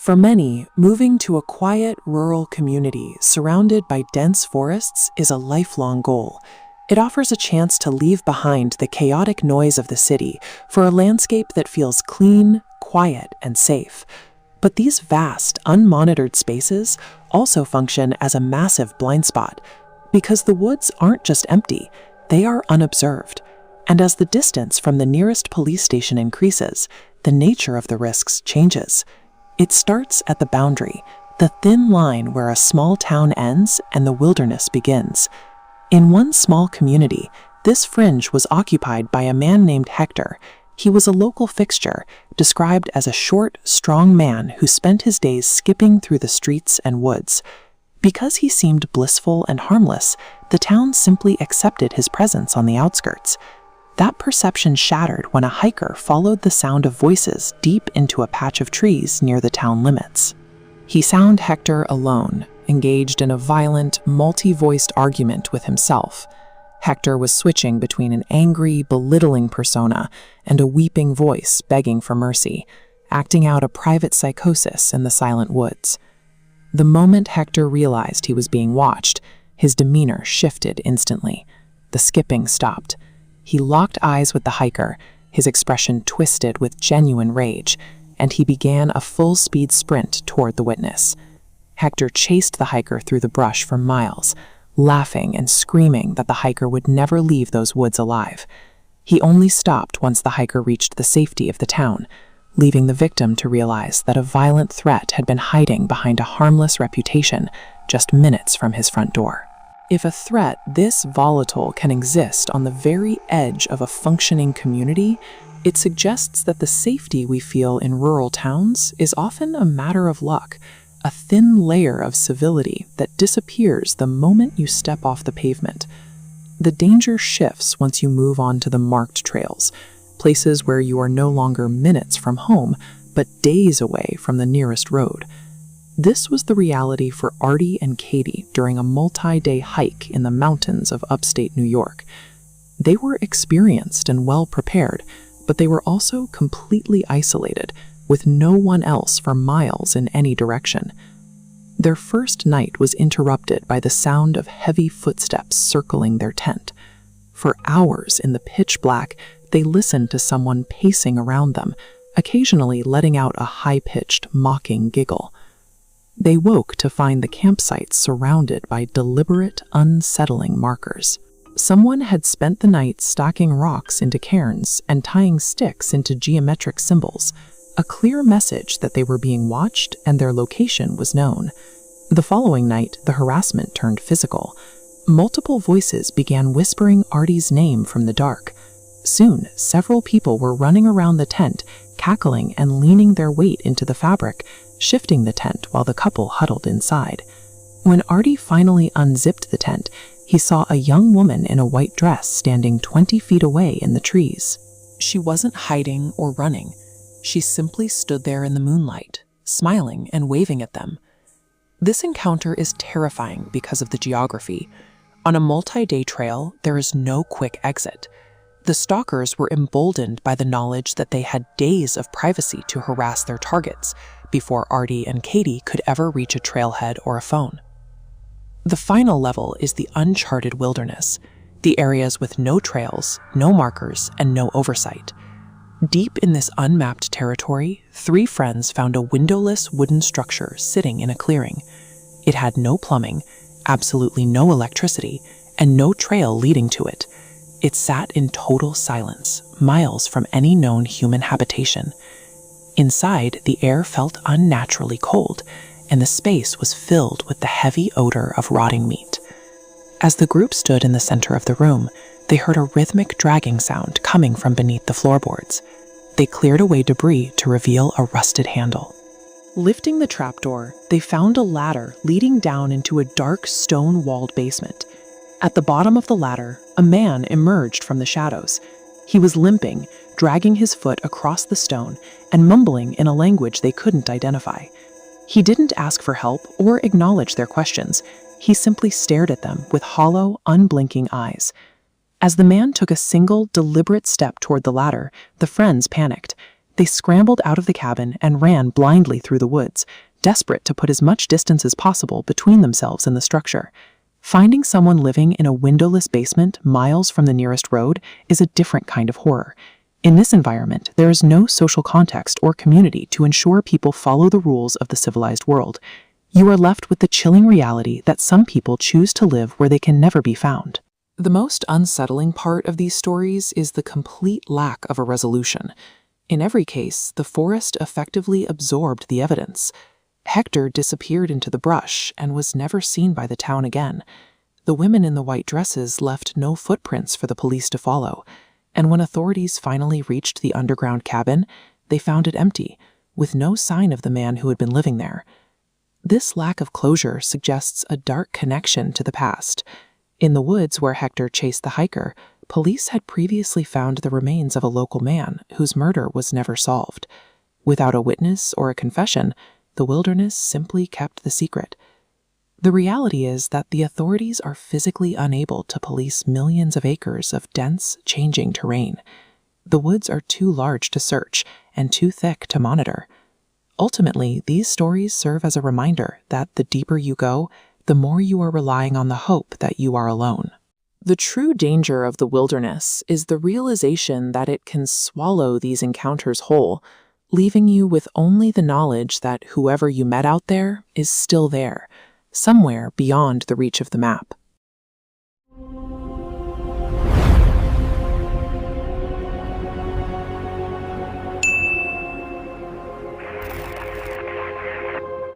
For many, moving to a quiet, rural community surrounded by dense forests is a lifelong goal. It offers a chance to leave behind the chaotic noise of the city for a landscape that feels clean, quiet, and safe. But these vast, unmonitored spaces also function as a massive blind spot, because the woods aren't just empty, they are unobserved. And as the distance from the nearest police station increases, the nature of the risks changes. It starts at the boundary, the thin line where a small town ends and the wilderness begins. In one small community, this fringe was occupied by a man named Hector. He was a local fixture, described as a short, strong man who spent his days skipping through the streets and woods. Because he seemed blissful and harmless, the town simply accepted his presence on the outskirts. That perception shattered when a hiker followed the sound of voices deep into a patch of trees near the town limits. He found Hector alone, engaged in a violent, multi-voiced argument with himself. Hector was switching between an angry, belittling persona and a weeping voice begging for mercy, acting out a private psychosis in the silent woods. The moment Hector realized he was being watched, his demeanor shifted instantly. The skipping stopped. He locked eyes with the hiker, his expression twisted with genuine rage, and he began a full-speed sprint toward the witness. Hector chased the hiker through the brush for miles, laughing and screaming that the hiker would never leave those woods alive. He only stopped once the hiker reached the safety of the town, leaving the victim to realize that a violent threat had been hiding behind a harmless reputation just minutes from his front door. If a threat this volatile can exist on the very edge of a functioning community, it suggests that the safety we feel in rural towns is often a matter of luck, a thin layer of civility that disappears the moment you step off the pavement. The danger shifts once you move on to the marked trails, places where you are no longer minutes from home, but days away from the nearest road. This was the reality for Artie and Katie during a multi-day hike in the mountains of upstate New York. They were experienced and well-prepared, but they were also completely isolated, with no one else for miles in any direction. Their first night was interrupted by the sound of heavy footsteps circling their tent. For hours in the pitch black, they listened to someone pacing around them, occasionally letting out a high-pitched, mocking giggle. They woke to find the campsite surrounded by deliberate, unsettling markers. Someone had spent the night stacking rocks into cairns and tying sticks into geometric symbols, a clear message that they were being watched and their location was known. The following night, the harassment turned physical. Multiple voices began whispering Artie's name from the dark. Soon, several people were running around the tent, cackling and leaning their weight into the fabric, shifting the tent while the couple huddled inside. When Artie finally unzipped the tent, he saw a young woman in a white dress standing 20 feet away in the trees. She wasn't hiding or running. She simply stood there in the moonlight, smiling and waving at them. This encounter is terrifying because of the geography. On a multi-day trail, there is no quick exit. The stalkers were emboldened by the knowledge that they had days of privacy to harass their targets before Artie and Katie could ever reach a trailhead or a phone. The final level is the uncharted wilderness, the areas with no trails, no markers, and no oversight. Deep in this unmapped territory, 3 friends found a windowless wooden structure sitting in a clearing. It had no plumbing, absolutely no electricity, and no trail leading to it. It sat in total silence, miles from any known human habitation. Inside, the air felt unnaturally cold, and the space was filled with the heavy odor of rotting meat. As the group stood in the center of the room, they heard a rhythmic dragging sound coming from beneath the floorboards. They cleared away debris to reveal a rusted handle. Lifting the trapdoor, they found a ladder leading down into a dark, stone-walled basement. At the bottom of the ladder, a man emerged from the shadows. He was limping, dragging his foot across the stone and mumbling in a language they couldn't identify. He didn't ask for help or acknowledge their questions. He simply stared at them with hollow, unblinking eyes. As the man took a single, deliberate step toward the ladder, the friends panicked. They scrambled out of the cabin and ran blindly through the woods, desperate to put as much distance as possible between themselves and the structure. Finding someone living in a windowless basement miles from the nearest road is a different kind of horror. In this environment, there is no social context or community to ensure people follow the rules of the civilized world. You are left with the chilling reality that some people choose to live where they can never be found. The most unsettling part of these stories is the complete lack of a resolution. In every case, the forest effectively absorbed the evidence. Hector disappeared into the brush and was never seen by the town again. The women in the white dresses left no footprints for the police to follow, and when authorities finally reached the underground cabin, they found it empty, with no sign of the man who had been living there. This lack of closure suggests a dark connection to the past. In the woods where Hector chased the hiker, police had previously found the remains of a local man whose murder was never solved. Without a witness or a confession, the wilderness simply kept the secret. The reality is that the authorities are physically unable to police millions of acres of dense, changing terrain. The woods are too large to search and too thick to monitor. Ultimately, these stories serve as a reminder that the deeper you go, the more you are relying on the hope that you are alone. The true danger of the wilderness is the realization that it can swallow these encounters whole, leaving you with only the knowledge that whoever you met out there is still there, somewhere beyond the reach of the map.